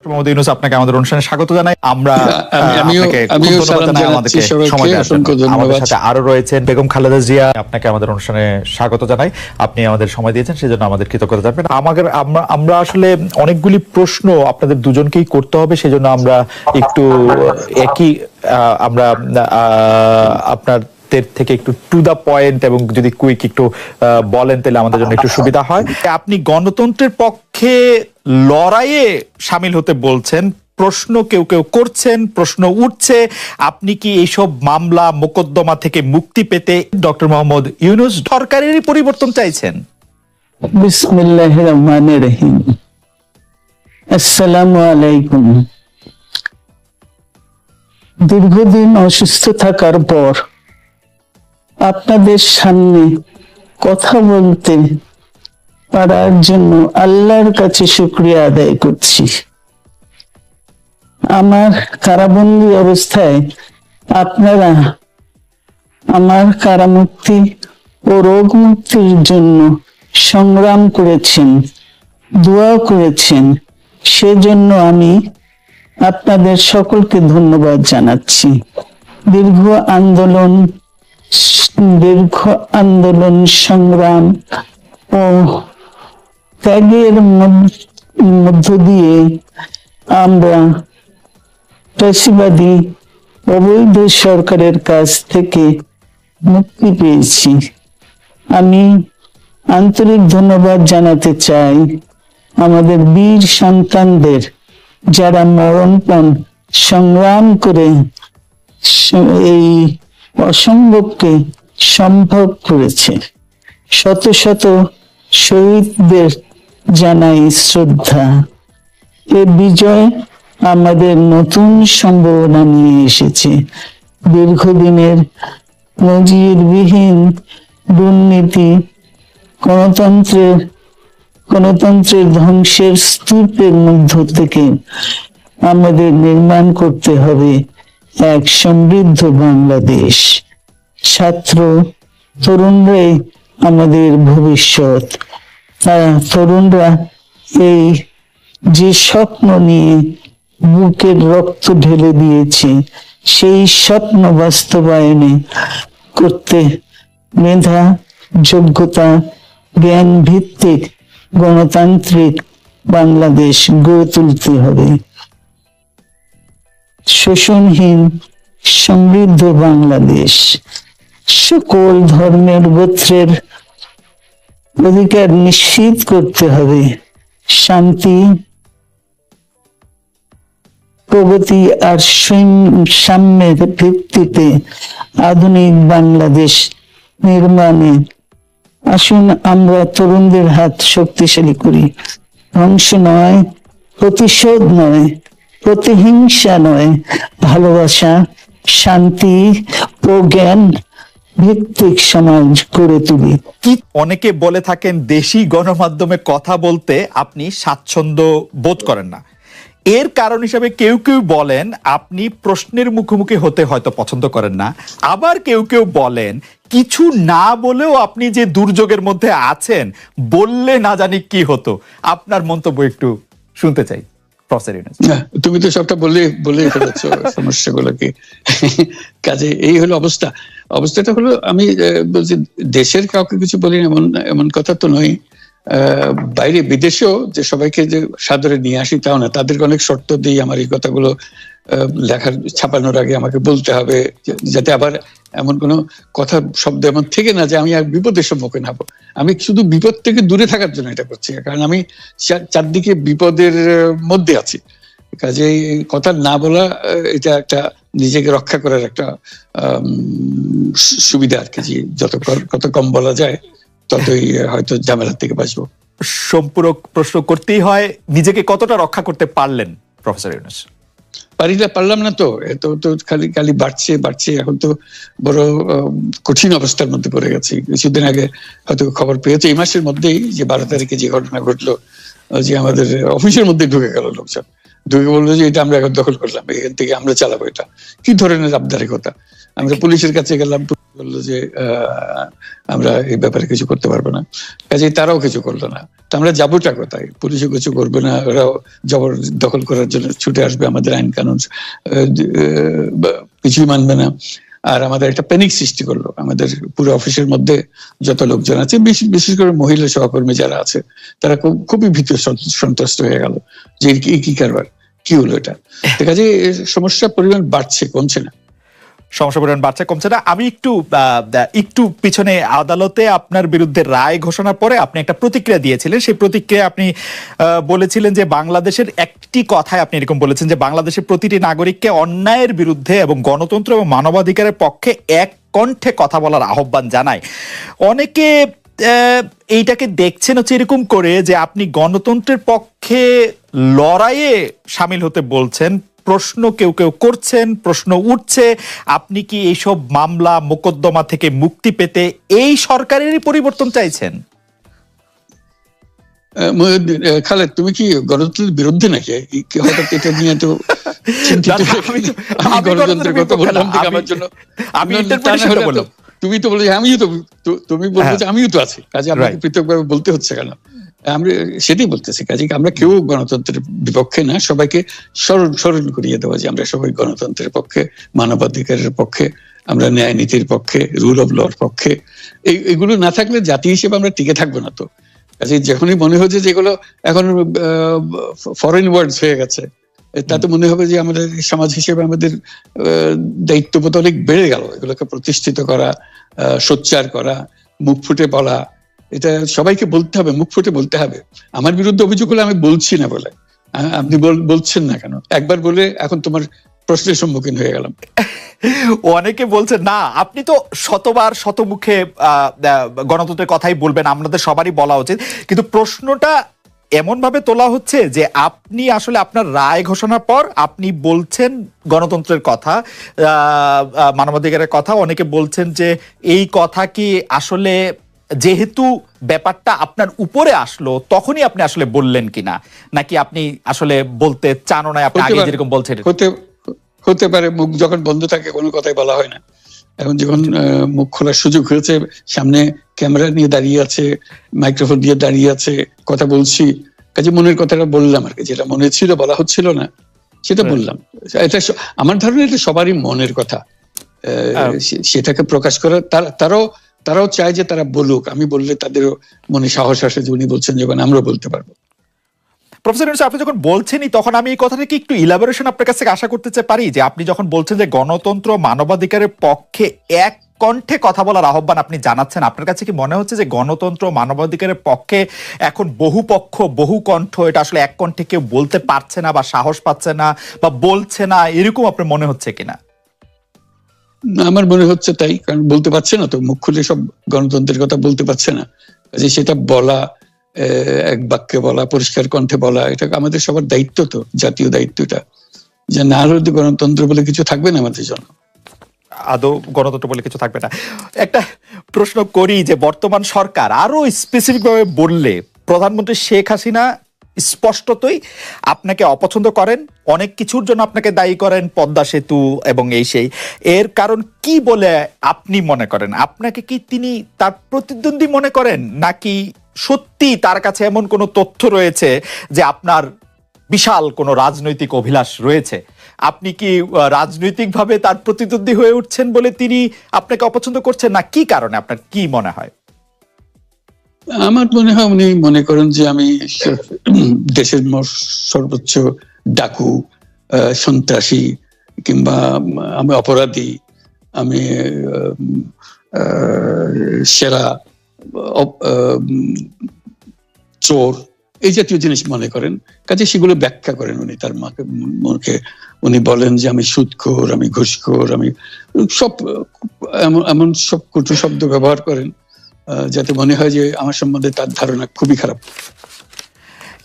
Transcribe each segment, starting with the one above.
মোহাম্মদ ইউনূস, আপনাকে আমাদের অনুষ্ঠানে স্বাগত জানাই। আমরা আমাদের সাথে আরো রয়েছেন বেগম খালেদা জিয়া, আপনাকে আমাদের অনুষ্ঠানে স্বাগত জানাই। আপনি আমাদের সময় দিয়েছেন, সেজন্য আমাদের কৃতজ্ঞতা জানাবেন। আমরা আসলে অনেকগুলি প্রশ্ন আপনাদের দুজনকেই করতে হবে, সেজন্য আমরা একটু আপনার থেকে একটু টু দা পয়েন্ট এবং যদি কুইক একটু বলেন তাহলে আমাদের জন্য একটু সুবিধা হয়। আপনি গণতন্ত্রের পক্ষে লড়াইয়ে শামিল হতে বলছেন, প্রশ্ন কেউ কেউ করছেন, প্রশ্ন উঠছে, আপনি কি এইসব মামলা মোকদ্দমা থেকে মুক্তি পেতে ডক্টর মোহাম্মদ ইউনূস সরকারেরই পরিবর্তন চাইছেন? বিসমিল্লাহির রহমানির রহিম। আসসালামু আলাইকুম। দীর্ঘদিন অসুস্থ থাকার পর আপনাদের সামনে কথা বলতে পারার জন্য আল্লাহর কাছে শুকরিয়া আদায় করছি। আমার কারাবন্দী অবস্থায় আপনারা আমার কারামুক্তি ও রোগ মুক্তির জন্য সংগ্রাম করেছেন, দোয়া করেছেন, সেজন্য আমি আপনাদের সকলকে ধন্যবাদ জানাচ্ছি। দীর্ঘ আন্দোলন সংগ্রাম ও ত্যাগের মধ্য দিয়ে আমরা ফ্যাসিবাদী অবৈধ সরকারের কাছ থেকে মুক্তি পেয়েছি। আমি আন্তরিক ধন্যবাদ জানাতে চাই আমাদের বীর সন্তানদের, যারা মরণপণ সংগ্রাম করে এই অসম্ভবকে সম্ভব করেছে। শত শত শহীদদের জানাই শ্রদ্ধা। এ বিজয় আমাদের নতুন সম্ভাবনা নিয়ে এসেছে। দীর্ঘদিনের নজিরবিহীন দুর্নীতি, গণতন্ত্রের ধ্বংসের স্তূপের মধ্য থেকে আমাদের নির্মাণ করতে হবে এক সমৃদ্ধ বাংলাদেশ। ছাত্র তরুণরাই আমাদের ভবিষ্যৎ। তরুণরা এই যে স্বপ্ন নিয়ে বুকের রক্ত ঢেলে দিয়েছে, সেই স্বপ্ন বাস্তবায়নে করতে মেধা, যোগ্যতা, জ্ঞান ভিত্তিক গণতান্ত্রিক বাংলাদেশ গড়ে তুলতে হবে। শোষণহীন সমৃদ্ধ বাংলাদেশ, সকল ধর্মের গোত্রের অধিকার নিশ্চিত করতে হবে। শান্তি, প্রগতি আর সাম্যের ভিত্তিতে আধুনিক বাংলাদেশ নির্মাণে আসুন আমরা তরুণদের হাত শক্তিশালী করি। ধ্বংস নয়, প্রতিশোধ নয়, প্রতিহিংসা নয়, ভালোবাসা, শান্তি ও জ্ঞান ভিত্তিক সমাজ গড়ে তুলি। অনেকে বলে থাকেন দেশি গণমাধ্যমে কথা বলতে আপনি স্বাচ্ছন্দ্য বোধ করেন না। এর কারণ হিসেবে কেউ কেউ বলেন আপনি প্রশ্নের মুখোমুখি হতে হয়তো পছন্দ করেন না, আবার কেউ কেউ বলেন কিছু না বলেও আপনি যে দুর্যোগের মধ্যে আছেন, বললে না জানি কি হতো। আপনার মন্তব্য একটু শুনতে চাই। তুমি তো সবটা বলে ফেলেছ সমস্যাগুলোকে। কাজে এই হলো অবস্থাটা হলো, আমি বলছি দেশের কাউকে কিছু বলি এমন কথা তো নয়। বাইরে বিদেশেও যে সবাইকে যে সাদরে নিয়ে আসি তাও না, তাদেরকে অনেক শর্ত দিই আমার এই কথাগুলো লেখার ছাপানোর আগে আমাকে বলতে হবে, যাতে আবার এমন কোনো কথা শব্দ এমন থেকে না যে আমি আর বিপদের সম্মুখীন হবো। আমি শুধু বিপদ থেকে দূরে থাকার জন্য এটা করছি, কারণ আমি চারদিকে বিপদের মধ্যে আছি। কাজে কথা না বলা এটা একটা নিজেকে রক্ষা করার একটা সুবিধা আর কি। যত কম বলা যায় ততই হয়তো ঝামেলার থেকে বাঁচবো। সম্পূরক প্রশ্ন করতেই হয়, নিজেকে কতটা রক্ষা করতে পারলেন প্রফেসর ইউনূস? পারলাম না তো, তো খালি বাড়ছে। এখন তো বড় কঠিন অবস্থার মধ্যে পড়ে গেছি। কিছুদিন আগে হয়তো খবর পেয়েছে এই মাসের মধ্যেই যে 12 তারিখে যে ঘটনা ঘটলো, যে আমাদের অফিসের মধ্যে ঢুকে গেল লোকজন। ঢুকে বললো যে এটা আমরা এখন দখল করলাম, এখান থেকে আমরা চালাবো। এটা কি ধরনের আবদারিকতা? আমরা পুলিশের কাছে গেলাম, বললো যে আমরা এই ব্যাপারে কিছু করতে পারবো না। কাজে তারাও কিছু করলো না। তো আমরা যাবোটা কোথায়? পুলিশও কিছু করবে না, ওরাও জবর দখল করার জন্য ছুটে আসবে, আমাদের আইন কানুন কিছুই মানবে না। আর আমাদের একটা প্যানিক সৃষ্টি করলো আমাদের পুরো অফিসের মধ্যে যত লোকজন আছে, বিশেষ করে মহিলা সহকর্মী যারা আছে, তারা খুবই ভীত সন্ত্রস্ত হয়ে গেল যে কি কারবার, কি হলো এটা। কাজে সমস্যার পরিমাণ বাড়ছে, কমছে না। সমস্যা পরিমাণ বাড়ছে, কমছে না। আমি একটু পিছনে আদালতে আপনার বিরুদ্ধে রায় ঘোষণার পরে আপনি একটা প্রতিক্রিয়া দিয়েছিলেন। সেই প্রতিক্রিয়া আপনি বলেছিলেন যে বাংলাদেশের একটি কথায় আপনি এরকম বলেছেন যে বাংলাদেশের প্রতিটি নাগরিককে অন্যায়ের বিরুদ্ধে এবং গণতন্ত্র এবং মানবাধিকারের পক্ষে এক কণ্ঠে কথা বলার আহ্বান জানায়। অনেকে এইটাকে দেখছেন হচ্ছে এরকম করে যে আপনি গণতন্ত্রের পক্ষে লড়াইয়ে সামিল হতে বলছেন। প্রশ্ন কেউ কেউ করছেন, প্রশ্ন উঠছে, আপনি কি এইসব মামলা মোকদ্দমা থেকে মুক্তি পেতে এই সরকারেরই পরিবর্তন চাইছেন? খালেদ, তুমি কি গণতন্ত্রের বিরুদ্ধে নাকি? হঠাৎ এটা নিয়ে তো গণতন্ত্রের কথা বললাম আমার জন্য। তুমি তো বলে তুমি বলছো যে আমিও তো আছি, কাজে আমাকে পৃথকভাবে বলতে হচ্ছে কেন? আমরা সেটাই বলতেছি। কাজে আমরা কেউ গণতন্ত্রের বিপক্ষে না, সবাইকে স্মরণ করিয়ে দেওয়া যে আমরা সবাই গণতন্ত্রের পক্ষে, মানবাধিকারের পক্ষে, আমরা ন্যায় নীতির পক্ষে, রুল অফ লর পক্ষে। এইগুলো না থাকলে জাতি হিসেবে আমরা টিকে থাকবো না। তো কাজে যখনই মনে হচ্ছে যেগুলো এখন ফরেন ওয়ার্ডস হয়ে গেছে, তাতে মনে হবে যে আমাদের সমাজ হিসেবে আমাদের দায়িত্ববোধ অনেক বেড়ে গেল। এগুলোকে প্রতিষ্ঠিত করা, সোচ্চার করা, মুখ ফুটে বলা, এটা সবাইকে বলতে হবে, মুখ ফুটে বলতে হবে। আমার বিরুদ্ধে অভিযোগ হলে আমি বলছি না বলে, আপনি বলছেন না কেন? একবার বলে এখন তোমার প্রশ্নের সম্মুখীন হয়ে গেলাম। অনেকে বলছেন না, আপনি তো শতবার শতমুখে গণতন্ত্রের কথাই বলবেন, আমাদের সবারই বলা উচিত। কিন্তু প্রশ্নটা এমন ভাবে তোলা হচ্ছে যে আপনি আসলে আপনার রায় ঘোষণার পর আপনি বলছেন গণতন্ত্রের কথা, মানবাধিকারের কথা। অনেকে বলছেন যে এই কথা কি আসলে যেহেতু ব্যাপারটা আপনার উপরে আসলো তখনই আপনি আসলে বললেন কিনা, নাকি আপনি আসলে বলতে চান না, আপনি আগে যেরকম বলছেন? হতে পারে, মুখ যখন বন্ধ থাকে কোনো কথাই বলা হয় না। এখন যখন মুখ খোলার সুযোগ হয়েছে, সামনে ক্যামেরা নিয়ে দাঁড়িয়ে আছে, মাইক্রোফোন দিয়ে দাঁড়িয়ে আছে, কথা বলছি, কাজে মনের কথাটা বললাম আর কি। যেটা মনে ছিল বলা হচ্ছিল না সেটা বললাম। এটা আমার ধারণা এটা সবারই মনের কথা, সেটাকে প্রকাশ করা। তারাও চায় যে তারা বলুক, আমি বললে তাদেরও মনে সাহস আসে যে উনি বলছেন যখন আমরাও বলতে পারবো। প্রফেসর ইউনূস, আপনি যখন বলছেনই তখন আমি এই কথাটাকে একটু ইলাবোরেশন আপনার কাছ থেকে আশা করতে পারি যে আপনি যখন বলছেন যে গণতন্ত্র মানবাধিকারের পক্ষে এক কণ্ঠে কথা বলার আহ্বান আপনি জানাচ্ছেন, আপনার কাছে কি মনে হচ্ছে যে গণতন্ত্র মানবাধিকারের পক্ষে এখন বহু পক্ষ বহু কণ্ঠ, এটা আসলে এক কণ্ঠে কেউ বলতে পারছে না বা সাহস পাচ্ছে না বা বলছে না, এরকম আপনার মনে হচ্ছে কিনা? আমার মনে হচ্ছে তাই, কারণ বলতে পারছে না তো, মুখ খুলে সব গণতন্ত্রের কথা বলতে পারছে না। কাজে সেটা বলা, এক বাক্যে বলা, পরিষ্কার কণ্ঠে বলা, এটা আমাদের সবার দায়িত্ব, তো জাতীয় দায়িত্বটা। যে না হলে গণতন্ত্র বলে কিছু থাকবে না আমাদের জন্য, আদৌ গণতন্ত্র বলে কিছু থাকবে না। একটা প্রশ্ন করি যে বর্তমান সরকার আরো স্পেসিফিক ভাবে বললে প্রধানমন্ত্রী শেখ হাসিনা স্পষ্টতই আপনাকে অপছন্দ করেন, অনেক কিছুর জন্য আপনাকে দায়ী করেন, পদ্মা সেতু এবং এই সেই। এর কারণ কি বলে আপনি মনে করেন? আপনাকে কি তিনি তার প্রতিদ্বন্দ্বী মনে করেন, নাকি সত্যি তার কাছে এমন কোনো তথ্য রয়েছে যে আপনার বিশাল কোনো রাজনৈতিক অভিলাষ রয়েছে? আপনি কি রাজনৈতিকভাবে তার প্রতিদ্বন্দ্বী হয়ে উঠছেন বলে তিনি আপনাকে অপছন্দ করছেন, না কি কারণে? আপনার কি মনে হয়? আমার মনে হয় উনি মনে করেন যে আমি দেশের সর্বোচ্চ ডাকু, সন্ত্রাসী, কিংবা আমি অপরাধী, আমি সেরা চোর, এই জাতীয় জিনিস মনে করেন। কাজে সেগুলো ব্যাখ্যা করেন উনি তার মুখে। উনি বলেন যে আমি সুদখোর, আমি ঘুষখোর, আমি সব এমন সব কটু শব্দ ব্যবহার করেন যাতে মনে হয় যে আমার সম্বন্ধে তার ধারণা খুবই খারাপ।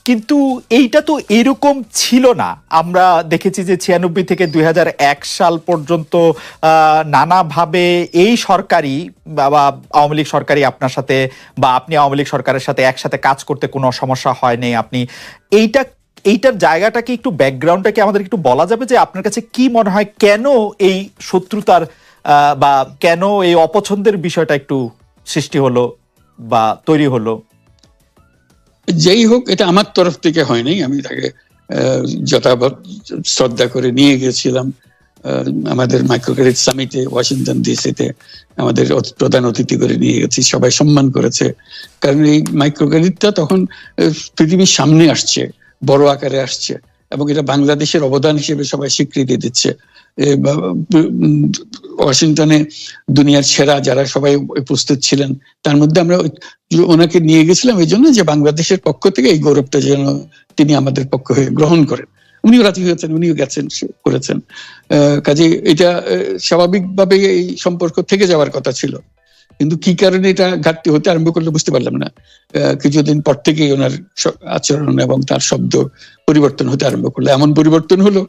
কিন্তু এইটা তো এরকম ছিল না। আমরা দেখেছি যে 96 থেকে 2001 সাল পর্যন্ত নানাভাবে এই সরকারি বা আওয়ামী লীগ সরকারি আপনার সাথে, বা আপনি আওয়ামী লীগ সরকারের সাথে একসাথে কাজ করতে কোনো সমস্যা হয়নি। আপনি এইটা এইটার জায়গাটাকে একটু ব্যাকগ্রাউন্ডটাকে আমাদের একটু বলা যাবে যে আপনার কাছে কি মনে হয় কেন এই শত্রুতার বা কেন এই অপছন্দের বিষয়টা একটু সৃষ্টি হলো বা তৈরি হলো? যেই হোক, এটা আমার তরফ থেকে হয়নি। আমি তাকে যথাযথ শ্রদ্ধা করে নিয়ে গেছিলাম আমাদের মাইক্রো ক্রেডিট সামিটে ওয়াশিংটন ডিসিতে। আমাদের প্রধান অতিথি করে নিয়ে গেছি, সবাই সম্মান করেছে। কারণ এই মাইক্রো ক্রেডিটটা তখন পৃথিবীর সামনে আসছে, বড় আকারে আসছে, এবং এটা বাংলাদেশের অবদান হিসেবে সবাই স্বীকৃতি দিচ্ছে। ওয়াশিংটনে দুনিয়ার সেরা যারা সবাই উপস্থিত ছিলেন, তার মধ্যে আমরা ওনাকে নিয়ে গেছিলাম এই জন্য যে বাংলাদেশের পক্ষ থেকে এই গৌরবটা যেন তিনি আমাদের পক্ষ হয়ে গ্রহণ করেন। উনিও রাজি হয়েছেন, উনিও গেছেন, করেছেন। কাজে এটা স্বাভাবিকভাবে এই সম্পর্ক থেকে যাওয়ার কথা ছিল, কিন্তু কি কারণে এটা ঘাটতি হতে আরম্ভ করলো বুঝতে পারলাম না। কিছুদিন পর থেকেই ওনার আচরণ এবং তার শব্দ পরিবর্তন হতে আরম্ভ করলো। এমন পরিবর্তন হলো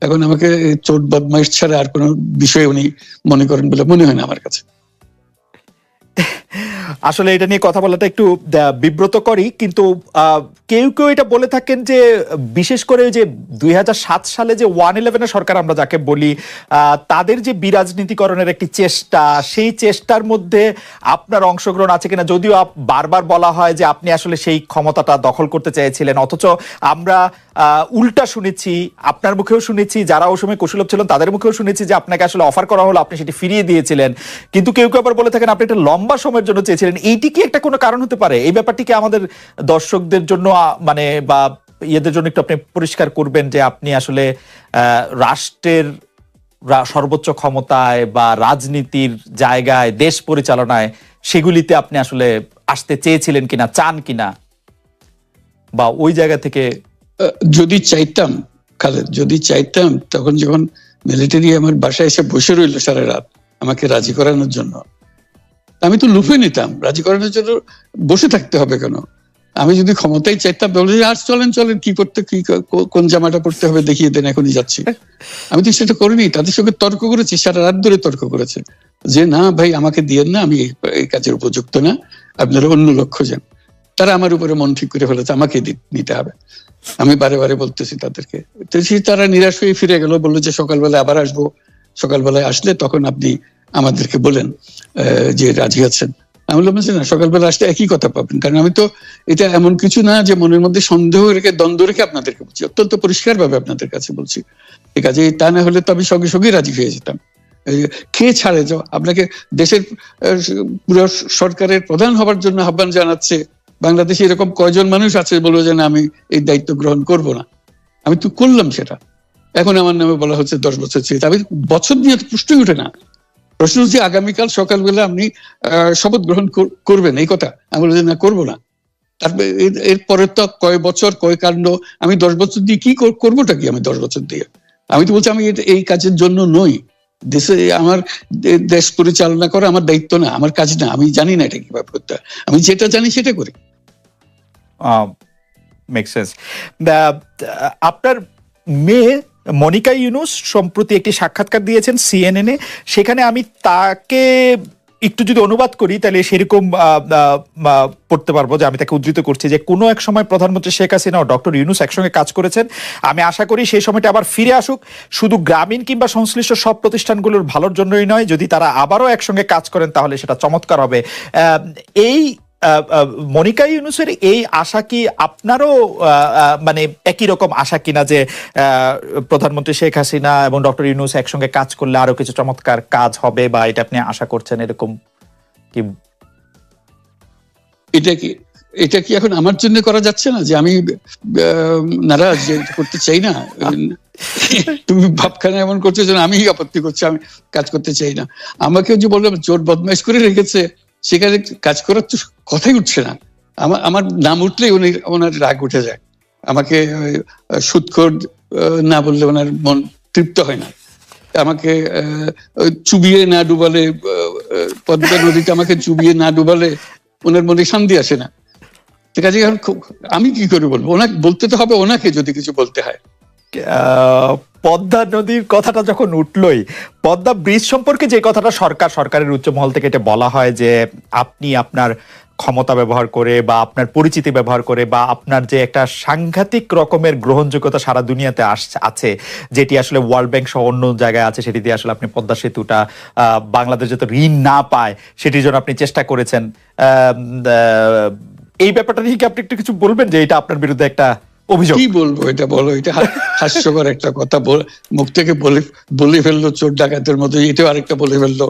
এখন আমাকে চোট বদমাইশ ছাড়া আর কোনো বিষয় উনি মনে করেন বলে মনে হয় না আমার কাছে। আসলে এটা নিয়ে কথা বলাটা একটু বিব্রতকরই, কিন্তু কেউ কেউ এটা বলে থাকেন যে বিশেষ করে যে 2007 সালে যে 111 সরকার আমরা যাকে বলি, তাদের যে বিরাজনীতিকরণের একটি চেষ্টা, সেই চেষ্টার মধ্যে আপনার অংশগ্রহণ আছে কিনা। যদিও বারবার বলা হয় যে আপনি আসলে সেই ক্ষমতাটা দখল করতে চেয়েছিলেন, অথচ আমরা উল্টা শুনেছি, আপনার মুখেও শুনেছি, যারা ওই সময় কুশলভ ছিলেন তাদের মুখেও শুনেছি যে আপনাকে আসলে অফার করা হলো, আপনি সেটি ফিরিয়ে দিয়েছিলেন। কিন্তু কেউ কেউ আবার বলে থাকেন আপনি একটা লম্বা সময়ের জন্য চেয়েছিলেন। এইটি কি একটা কোনো কারণ হতে পারে? এই ব্যাপারটিকে আমাদের দর্শকদের জন্য মানে বা ইয়েদের জন্য একটু আপনি পরিষ্কার করবেন যে আপনি আসলে রাষ্ট্রের সর্বোচ্চ ক্ষমতায় বা রাজনীতির জায়গায়, দেশ পরিচালনায়, সেগুলিতে আপনি আসলে আসতে চেয়েছিলেন কিনা, চান কিনা, বা ওই জায়গা থেকে? যদি চাইতাম খালেদ, যদি চাইতাম, তখন যখন মিলিটারি আমার বাসায় এসে বসে রইল সারা রাত আমাকে রাজি করানোর জন্য, আমি তো লুফে নিতাম। রাজি করানোর জন্য বসে থাকতে হবে কেন? আমি যদি ক্ষমতায় চাইতাম বলে আর চলেন চলেন, কি করতে, কি কোন জামাটা পড়তে হবে দেখিয়ে দেন, এখনই যাচ্ছি। আমি তো সেটা করিনি, তাদের সঙ্গে তর্ক করেছি, সারা রাত ধরে তর্ক করেছে যে না ভাই আমাকে দিয়েন না, আমি এই কাজের উপযুক্ত না, আপনারা অন্য লক্ষ্য যান। তারা আমার উপরে মন ঠিক করে ফেলেছে আমাকে নিতে হবে। আমি বারে বারে বলতেছি তাদেরকে, তারা নিরাশ হয়ে ফিরে গেল, বললো যে সকালবেলা আবার আসবো, সকালবেলায় আসলে তখন আপনি আমাদেরকে বলেন যে রাজি আছেন। আমি বললাম না, সকালবেলা আসলে একই কথা পাবেন, কারণ আমি তো এটা এমন কিছু না যে মনের মধ্যে সন্দেহ রেখে, দ্বন্দ্ব রেখে আপনাদেরকে বলছি, অত্যন্ত পরিষ্কার ভাবে আপনাদের কাছে বলছি। ঠিক আছে, তা না হলে তো আমি সঙ্গে সঙ্গে রাজি হয়ে যেতাম। কে ছাড়ে যাও আপনাকে দেশের পুরো সরকারের প্রধান হবার জন্য আহ্বান জানাচ্ছে, বাংলাদেশে এরকম কয়জন মানুষ আছে বলবো যে না আমি এই দায়িত্ব গ্রহণ করব না? আমি তো করলাম সেটা। এখন আমার নামে বলা হচ্ছে 10 বছর চেয়ে, আমি বছর নিয়ে প্রশ্নই উঠে না। প্রশ্ন হচ্ছে আগামীকাল সকালবেলা আপনি শপথ গ্রহণ করবেন, এই কথা। আমি বলছি না, করবো না। তারপরে এরপরে তো কয় বছর, কয় কাণ্ড। আমি 10 বছর দিয়ে কি করবোটা কি? আমি 10 বছর দিয়ে, আমি তো বলছি আমি এই কাজের জন্য নই। দেশে আমার দেশ পরিচালনা করা আমার দায়িত্ব না, আমার কাজ না। আমি জানি না এটা কিভাবে করতে হয়, আমি যেটা জানি সেটা করি। Make sense. আপনার মেয়ে মনিকা ইউনুস সম্প্রতি একটি সাক্ষাৎকার দিয়েছেন CNN-এ। সেখানে আমি তাকে একটু যদি অনুবাদ করি তাহলে সেরকম পড়তে পারবো, যে আমি তাকে উদ্ধৃত করছি যে কোনো এক সময় প্রধানমন্ত্রী শেখ হাসিনা ও ডক্টর ইউনুস একসঙ্গে কাজ করেছেন। আমি আশা করি সেই সময়টা আবার ফিরে আসুক, শুধু গ্রামীণ কিংবা সংশ্লিষ্ট সব প্রতিষ্ঠানগুলোর ভালোর জন্যই নয়। যদি তারা আবারও একসঙ্গে কাজ করেন তাহলে সেটা চমৎকার হবে। এই মনিকা ইউনুসের এই আশা কি আপনারও মানে একই রকম আশা কিনা, যে প্রধানমন্ত্রী শেখ হাসিনা এবং ডক্টর ইউনুস একসঙ্গে কাজ করলে আরো কিছু চমৎকার কাজ হবে, বা এটা আপনি আশা করছেন এরকম কি? এটা কি এখন আমার জন্য করা যাচ্ছে না যে আমি নারাজ, যে করতে চাই না? তুমি ভাবখানা এমন করছো যেন আমি আপত্তি করছি, আমি কাজ করতে চাই না। আমাকে যে বললাম চোট বদমাইশ করে রেখেছে, সেখানে কাজ করার তো কথাই উঠছে না। আমার নাম উঠলেই ওনার রাগ উঠে যায়। আমাকে সুদখোর না বললে ওনার মন তৃপ্ত হয় না। আমাকে চুবিয়ে না ডুবালে, পদ্মা নদীতে আমাকে চুবিয়ে না ডুবালে ওনার মনে শান্তি আসে না। ঠিক আছে, আমি কি করে বলবো? ওনাকে বলতে তো হবে, ওনাকে যদি কিছু বলতে হয়। পদ্মা নদীর কথাটা যখন উঠলই, পদ্মা ব্রিজ সম্পর্কে যে কথাটা সরকারের উচ্চ মহল থেকে এটা বলা হয় যে আপনি আপনার ক্ষমতা ব্যবহার করে বা আপনার পরিচিতি ব্যবহার করে বা আপনার যে একটা সাংঘাতিক রকমের গ্রহণযোগ্যতা সারা দুনিয়াতে আছে, যেটি আসলে ওয়ার্ল্ড ব্যাংক সহ অন্য জায়গায় আছে, সেটি দিয়ে আসলে আপনি পদ্মা সেতুটা বাংলাদেশ যাতে ঋণ না পায় সেটির জন্য আপনি চেষ্টা করেছেন। এই ব্যাপারটা নিয়ে কি আপনি একটু কিছু বলবেন, যে এটা আপনার বিরুদ্ধে একটা অভিযোগ? কি বলবো, এটা বলো, এটা হাস্যকর একটা কথা মুখ থেকে বলে ফেললো চোর ডাকাতের মতো, এটাও আরেকটা বলে ফেললো,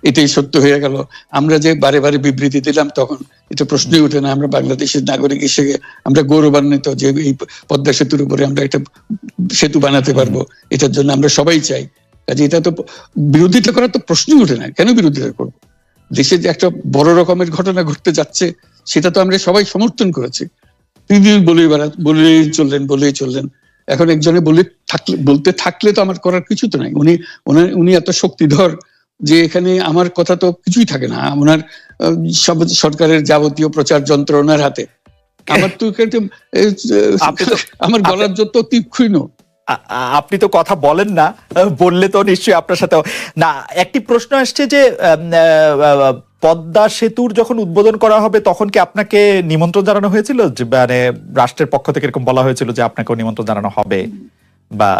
এটাই সত্য হয়ে গেল। আমরা যে বারে বারে বিবৃতি দিলাম তখন এটা প্রশ্নই ওঠে না। আমরা বাংলাদেশের নাগরিক হিসেবে আমরা গৌরবান্বিত যে এই পদ্মা সেতুর উপরে আমরা একটা সেতু বানাতে পারবো, এটার জন্য আমরা সবাই চাই। কাজে এটা তো বিরোধিতা করার তো প্রশ্নই ওঠে না, কেন বিরোধিতা করবো? দেশে যে একটা বড় রকমের ঘটনা ঘটতে যাচ্ছে সেটা তো আমরা সবাই সমর্থন করেছি। তিনি বলেই চললেন। এখন একজনে বলতে থাকলে তো আমার করার কিছু তো নাই। উনি এত শক্তিধর যে এখানে আমার কথা তো কিছুই থাকে না। ওনার সব সরকারের যাবতীয় প্রচার যন্ত্র ওনার হাতে। আমার তো আমার গলার যত তীক্ষ্ণ। আপনি তো কথা বলেন না, বললে তো নিশ্চয়ই আপনার সাথে না। একটি প্রশ্ন আসছে যে পদ্মা সেতুর যখন উদ্বোধন করা হবে তখন কি আপনাকে নিমন্ত্রণ জানানো হয়েছিল, যে মানে রাষ্ট্রের পক্ষ থেকে এরকম বলা হয়েছিল যে আপনাকেও নিমন্ত্রণ জানানো হবে বা